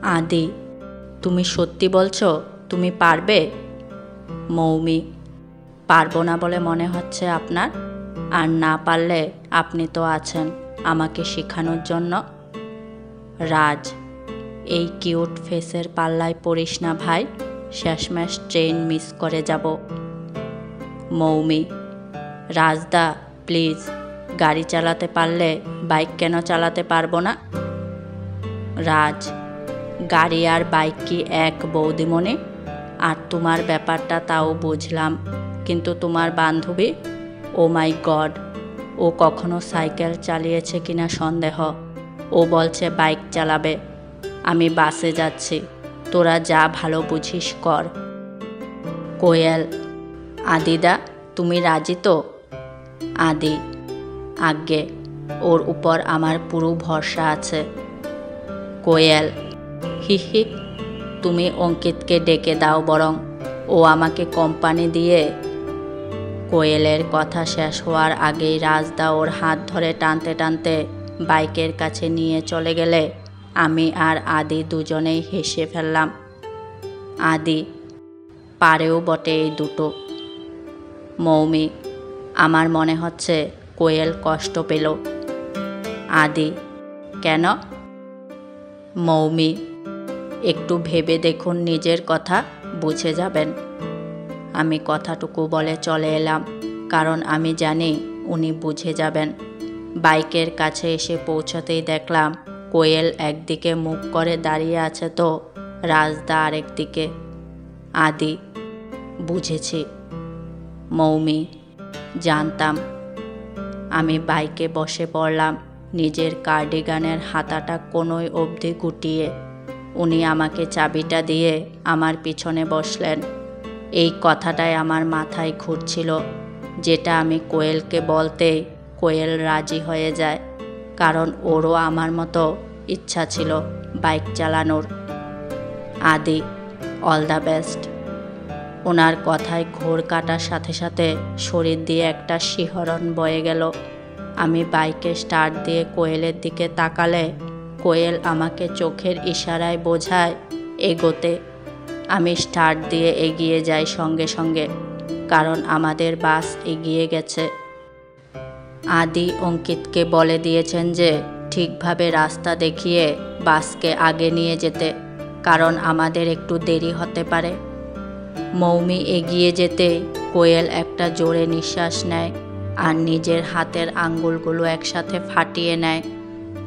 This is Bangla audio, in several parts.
আদি, তুমি সত্যি বলছো তুমি পারবে? মৌমি, পারবো না বলে মনে হচ্ছে আপনার? আর না পারলে আপনি তো আছেন আমাকে শেখানোর জন্য। রাজ, এই কিউট ফেসের পাল্লায় পড়িস না ভাই, শেষমেশ ট্রেন মিস করে যাব। মৌমি, রাজদা প্লিজ, গাড়ি চালাতে পারলে বাইক কেন চালাতে পারবো না? রাজ, গাড়ি আর বাইক কি এক বৌদিমণি? আর তোমার ব্যাপারটা তাও বুঝলাম, কিন্তু তোমার বান্ধবী, ও মাই গড, ও কখনো সাইকেল চালিয়েছে কিনা সন্দেহ। ও বলছে বাইক চালাবে। আমি বাসে যাচ্ছি, তোরা যা ভালো বুঝিস কর। কোয়েল, আদিদা তুমি রাজি তো? আদি, আজ্ঞে, ওর উপর আমার পুরো ভরসা আছে। কোয়েল, হি হি, তুমি অঙ্কিতকে ডেকে দাও বরং, ও আমাকে কোম্পানি দিয়ে। কোয়েলের কথা শেষ হওয়ার আগেই রাজদা ওর হাত ধরে টানতে টানতে বাইকের কাছে নিয়ে চলে গেলে আমি আর আদি দুজনেই হেসে ফেললাম। আদি, পারেও বটে এই দুটো। মৌমি, আমার মনে হচ্ছে কোয়েল কষ্ট পেল। আদি, কেন? মৌমি, একটু ভেবে দেখুন নিজের কথা, বুঝে যাবেন। আমি কথাটুকু বলে চলে এলাম, কারণ আমি জানি উনি বুঝে যাবেন। বাইকের কাছে এসে পৌঁছাতেই দেখলাম কোয়েল একদিকে মুখ করে দাঁড়িয়ে আছে, তো রাজদা আরেক দিকে। আদি, বুঝেছি। মৌমি, জানতাম। আমি বাইকে বসে পড়লাম, নিজের কার্ডিগানের হাতাটা কোনোই অবধি গুটিয়ে। উনি আমাকে চাবিটা দিয়ে আমার পিছনে বসলেন। এই কথাটাই আমার মাথায় ঘুরছিল, যেটা আমি কোয়েলকে বলতেই কোয়েল রাজি হয়ে যায়, কারণ ওরও আমার মতো ইচ্ছা ছিল বাইক চালানোর। আদি, অল দ্য বেস্ট। ওনার কথায় ঘোর কাটার সাথে সাথে শরীর দিয়ে একটা শিহরণ বয়ে গেল। আমি বাইকে স্টার্ট দিয়ে কোয়েলের দিকে তাকালে কোয়েল আমাকে চোখের ইশারায় বোঝায় এগোতে। আমি স্টার্ট দিয়ে এগিয়ে যাই সঙ্গে সঙ্গে, কারণ আমাদের বাস এগিয়ে গেছে। আদি অঙ্কিতকে বলে দিয়েছেন যে ঠিকভাবে রাস্তা দেখিয়ে বাসকে আগে নিয়ে যেতে, কারণ আমাদের একটু দেরি হতে পারে। মৌমি এগিয়ে যেতে কোয়েল একটা জোরে নিঃশ্বাস নেয় আর নিজের হাতের আঙ্গুলগুলো একসাথে ফাটিয়ে নেয়।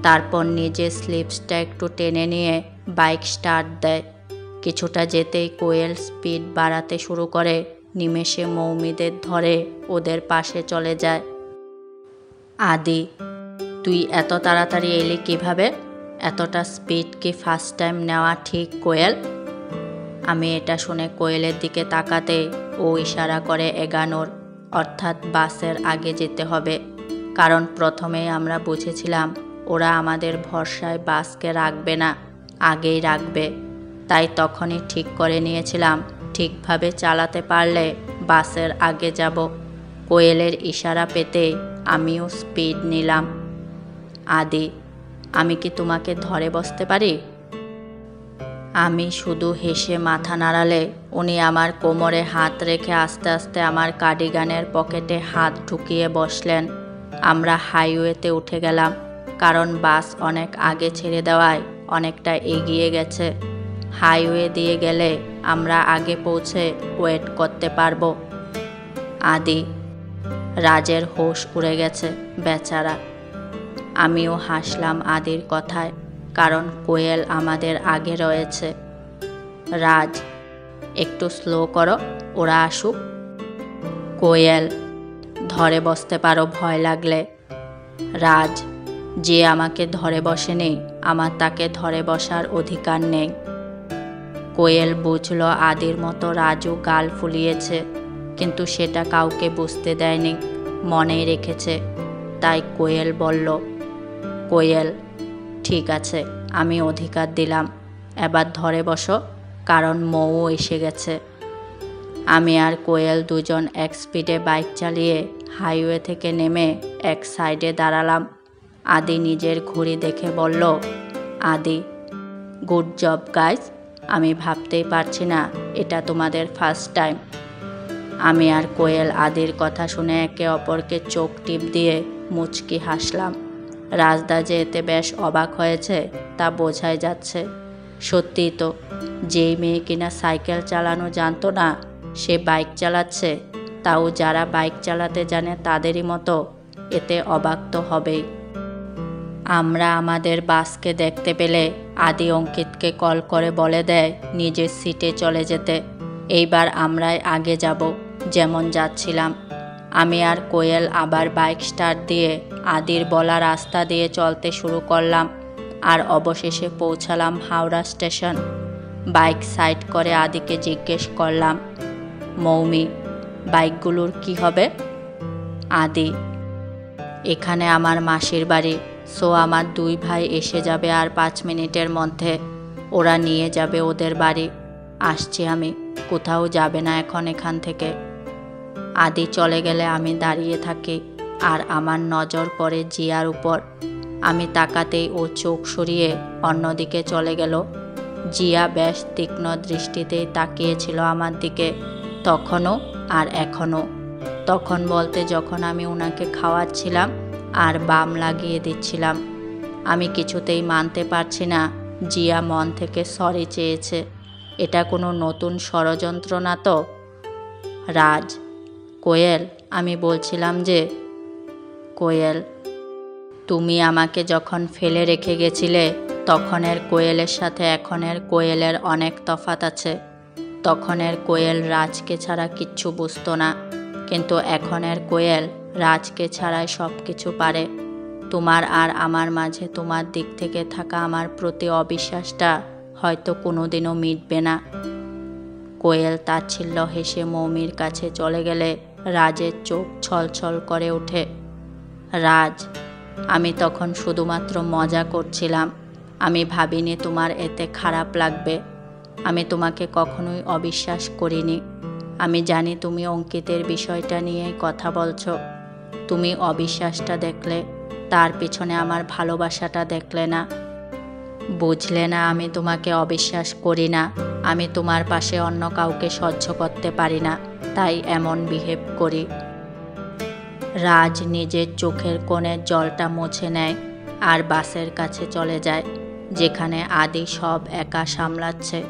তারপর নিজের স্লিপসটা একটু টেনে নিয়ে বাইক স্টার্ট দেয়। কিছুটা যেতেই কোয়েল স্পিড বাড়াতে শুরু করে, নিমেষে মৌমিদের ধরে ওদের পাশে চলে যায়। আদি, তুই এত তাড়াতাড়ি এলি কিভাবে? এতটা স্পিড কি ফার্স্ট টাইম নেওয়া ঠিক কোয়েল? আমি এটা শুনে কোয়েলের দিকে তাকাতে ও ইশারা করে এগানোর, অর্থাৎ বাসের আগে যেতে হবে, কারণ প্রথমেই আমরা বুঝেছিলাম ওরা আমাদের ভরসায় বাসকে রাখবে না, আগেই রাখবে। তাই তখনই ঠিক করে নিয়েছিলাম ঠিকভাবে চালাতে পারলে বাসের আগে যাব। কোয়েলের ইশারা পেতে আমিও স্পিড নিলাম। আদি, আমি কি তোমাকে ধরে বসতে পারি? আমি শুধু হেসে মাথা নাড়ালে উনি আমার কোমরে হাত রেখে আস্তে আস্তে আমার কার্ডিগানের পকেটে হাত ঢুকিয়ে বসলেন। আমরা হাইওয়েতে উঠে গেলাম, কারণ বাস অনেক আগে ছেড়ে দেওয়ায় অনেকটা এগিয়ে গেছে। হাইওয়ে দিয়ে গেলে আমরা আগে পৌঁছে ওয়েট করতে পারবো। আদি, রাজের হোশ উড়ে গেছে বেচারা। আমিও হাসলাম আদির কথায়, কারণ কোয়েল আমাদের আগে রয়েছে। রাজ, একটু স্লো করো, ওরা আসুক। কোয়েল, ধরে বসতে পারো ভয় লাগলে। রাজ, যে আমাকে ধরে বসেনি আমার তাকে ধরে বসার অধিকার নেই। কোয়েল বুঝল আদির মতো রাজও গাল ফুলিয়েছে, কিন্তু সেটা কাউকে বুঝতে দেয়নি, মনেই রেখেছে। তাই কোয়েল বলল, কোয়েল, ঠিক আছে, আমি অধিকার দিলাম, এবার ধরে বসো, কারণ মৌ এসে গেছে। আমি আর কোয়েল দুজন এক স্পিডে বাইক চালিয়ে হাইওয়ে থেকে নেমে এক সাইডে দাঁড়ালাম। আদি নিজের ঘড়ি দেখে বলল, আদি, গুড জব গাইস। আমি ভাবতেই পারছি না এটা তোমাদের ফার্স্ট টাইম। আমি আর কোয়েল আদির কথা শুনে একে অপরকে চোখ টিপ দিয়ে মুচকি হাসলাম। রাজদা যে এতে বেশ অবাক হয়েছে তা বোঝাই যাচ্ছে। সত্যিই তো, যেই মেয়ে কিনা সাইকেল চালানো জানতো না সে বাইক চালাচ্ছে, তাও যারা বাইক চালাতে জানে তাদেরই মতো, এতে অবাক তো হবেই। আমরা আমাদের বাসকে দেখতে পেলে আদি অঙ্কিতকে কল করে বলে দেয় নিজের সিটে চলে যেতে। এইবার আমরাই আগে যাব, যেমন যাচ্ছিলাম। আমি আর কোয়েল আবার বাইক স্টার্ট দিয়ে আদির বলা রাস্তা দিয়ে চলতে শুরু করলাম, আর অবশেষে পৌঁছালাম হাওড়া স্টেশন। বাইক সাইড করে আদিকে জিজ্ঞেস করলাম, মৌমি, বাইকগুলোর কি হবে? আদি, এখানে আমার মাসির বাড়ি, সো আমার 2 ভাই এসে যাবে আর 5 মিনিটের মধ্যে। ওরা নিয়ে যাবে ওদের বাড়ি। আসছি আমি, কোথাও যাবে না এখন এখান থেকে। আদি চলে গেলে আমি দাঁড়িয়ে থাকি, আর আমার নজর পড়ে জিয়ার উপর। আমি তাকাতেই ও চোখ সরিয়ে অন্যদিকে চলে গেল। জিয়া বেশ তীক্ষ্ণ দৃষ্টিতেই তাকিয়েছিল আমার দিকে, তখনও আর এখনও। তখন বলতে যখন আমি ওনাকে খাওয়াচ্ছিলাম আর বাম লাগিয়ে দিচ্ছিলাম। আমি কিছুতেই মানতে পারছি না জিয়া মন থেকে সরি চেয়েছে। এটা কোনো নতুন ষড়যন্ত্র না তো? রাজ, কোয়েল, আমি বলছিলাম যে, কোয়েল, তুমি আমাকে যখন ফেলে রেখে গেছিলে তখনের কোয়েলের সাথে এখনের কোয়েলের অনেক তফাৎ আছে। তখনের কোয়েল রাজকে ছাড়া কিচ্ছু বুঝতো না, কিন্তু এখনের কোয়েল রাজকে ছাড়াই সব কিছু পারে। তোমার আর আমার মাঝে তোমার দিক থেকে থাকা আমার প্রতি অবিশ্বাসটা হয়তো কোনোদিনও মিটবে না। কোয়েল তাচ্ছিল্য হেসে মৌমির কাছে চলে গেলে রাজের চোখ ছলছল করে ওঠে। রাজ, আমি তখন শুধুমাত্র মজা করছিলাম। আমি ভাবিনি তোমার এতে খারাপ লাগবে। আমি তোমাকে কখনোই অবিশ্বাস করিনি। আমি জানি তুমি অঙ্কিতের বিষয়টা নিয়েই কথা বলছো। তুমি অবিশ্বাসটা দেখলে, তার পিছনে আমার ভালোবাসাটা দেখলে না। বুঝলে না আমি তোমাকে অবিশ্বাস করি না। আমি তোমার পাশে অন্য কাউকে সহ্য করতে পারি না, তাই এমন বিহেভ করি। রাজ নিজের চোখের কোণের জলটা মুছে নেয় আর বাসের কাছে চলে যায়, যেখানে আদি সব একা সামলাচ্ছে।